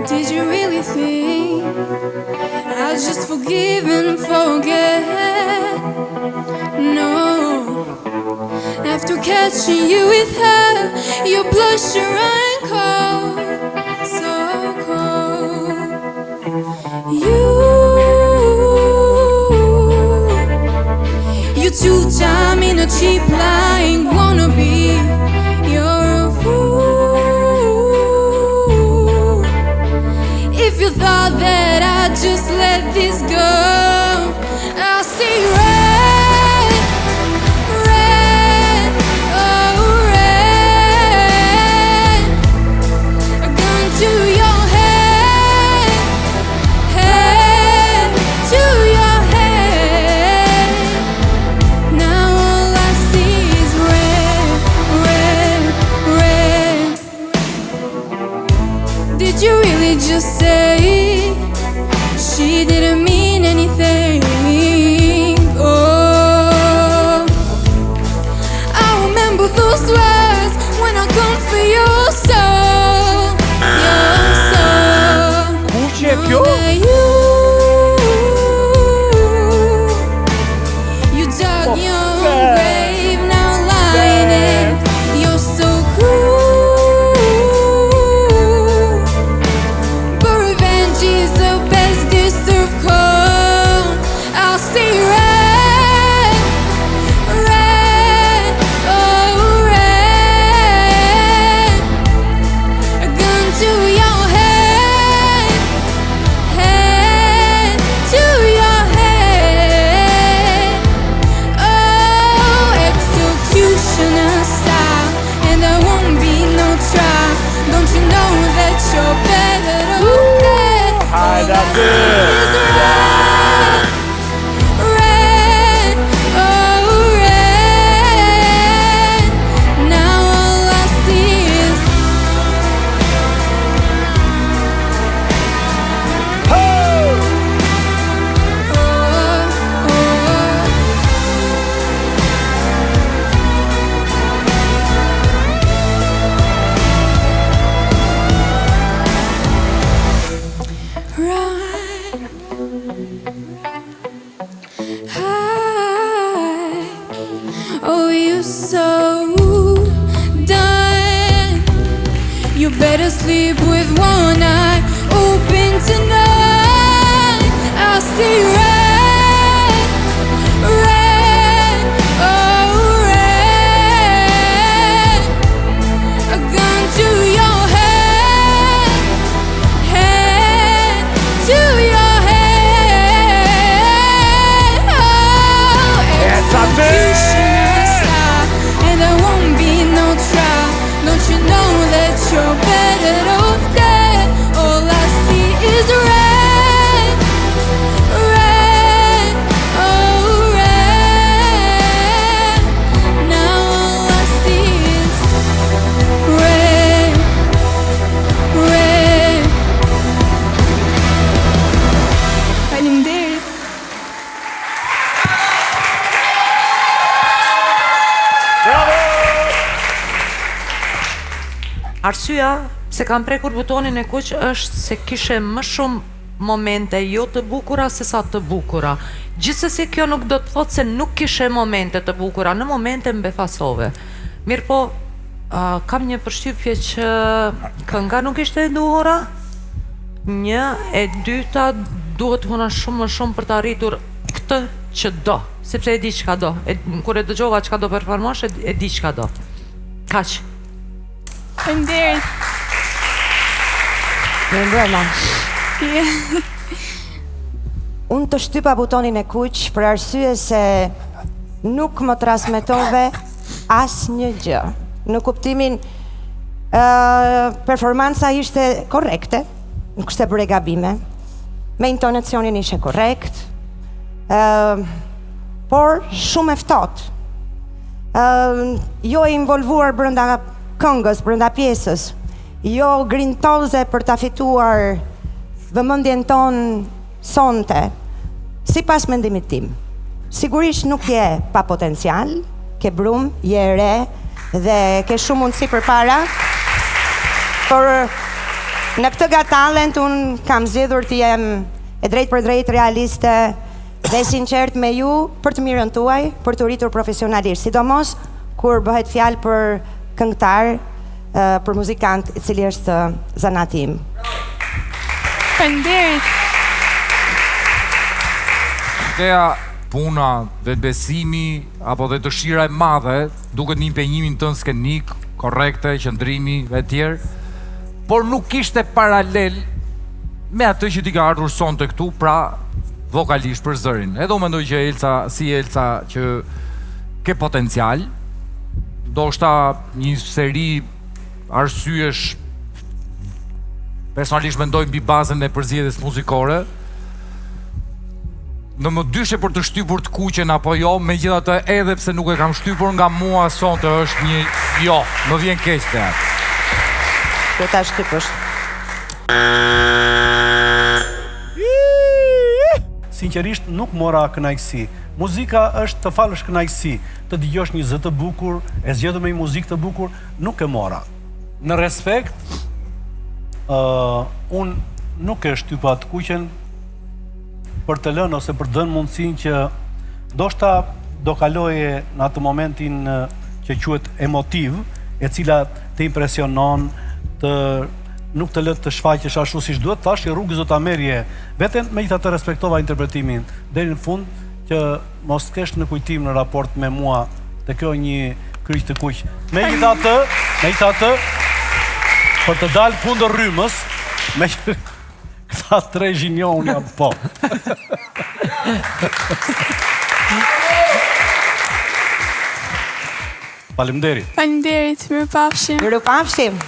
Did you really think I'll just forgive and forget? No. After catching you with her, you blush your rain cold, so cold. You two-time in a cheap lying wannabe. You're a fool. If you thought that I'd just let this go, I see red, red, oh red. A gun to your head, head to your head. Now all I see is red, red, red. Did you really just say she didn't mean anything? Oh, I remember those words when I come for your soul, your soul. Kuqe kjo? You dug your own grave, now lying in. You're so cruel, but revenge is the best deserved cold. I'll see red, red, oh red. A gun to your head, head to your head. Oh, executioner style, and there won't be no trial. Don't you know that you're better off dead? Hi, that's All I see is red, red, oh red. Now all I see is oh, you so done. You better sleep with one eye open tonight. I see red, red, oh red. A gun to your head, head to your head. Oh, Yes, I did. executioner style, and there won't be no trial. Don't you know that you're better off dead? All I see is red, red, oh red. Now all I see is red, red. Faleminderit. Bravo! Arsyeja se kam prekur butonin e kuq është se kishe më shumë momente jo të bukura se sa të bukura. Gjithsesi kjo nuk do të thotë se nuk kishe momente të bukura, në momente mbefasove. Mirë po, kam një përshtypje që kënga nuk ishte e duhura. Një, e dyta duhet huna shumë më shumë për të arritur këtë që do, sepse e di çka do. Kur e dëgjova çka do performosh, e di çka do. Kaq. Faleminderit. Mirëmbrëma. Unë të shtypa butonin e kuq për arsye se nuk më transmetove asnjë gjë. Në kuptimin performanca ishte korrekte, nuk ishte bërë gabime, me intonacionin ishte korrekt, por shumë e ftohtë. jo e involvuar brenda këngës, brenda pjesës, jo grintoze për ta fituar vëmendjen tonë sonte, sipas mendimit tim. Sigurisht nuk je pa potencial, ke brum, je e re dhe ke shumë mundësi përpara, por në këtë Got Talent unë kam zgjedhur të jem e drejt për drejt realiste dhe sinqert me ju për të mirën tuaj, për të rritur profesionalisht, sidomos kur bëhet fjalë për këngëtar, për muzikant i cili është zanati im. Faleminderit. Ideja, puna dhe besimi apo dhe dëshira e madhe duket një impenjimin tënd skenik, korrekte, qëndrimi e tjerë, por nuk kishte paralel me atë që ti ka ardhur sonte këtu, pra vokalisht për zërin. Edhe unë mendoj që Elca që ke potencial, ndoshta një seri arsyesh personalisht mendoj mbi bazën e përzgjedhjes muzikore. Në më dyshe për të shtypur të kuqen apo jo, megjithatë edhe pse nuk e kam shtypur nga mua sonte është një jo, më vjen keq te atë. Do ta shtypësh. Sinqerisht nuk mora kënaqësi. Muzika është të falësh kënaqësi, të dëgjosh një zë të bukur, e zgjedhur me një muzikë të bukur, nuk e mora. Në respekt, unë nuk e shtypa të kuqen për të lënë ose për të dhënë mundësinë që ndoshta do kaloje në atë momentin që quhet emotiv, e cila të impresionon, nuk të lëtë të shfaqesh ashtu siç duhet, thash që rrugës do ta merrje veten, megjithatë respektova interpretimin deri në fund që mos kesh në kujtim në raport me mua të kjo një kryq të kuq. Megjithatë për të dalë kundër rrymës, me këta tre zhinjon jam po. Faleminderit. Faleminderit, mirupafshim. Mirupafshim.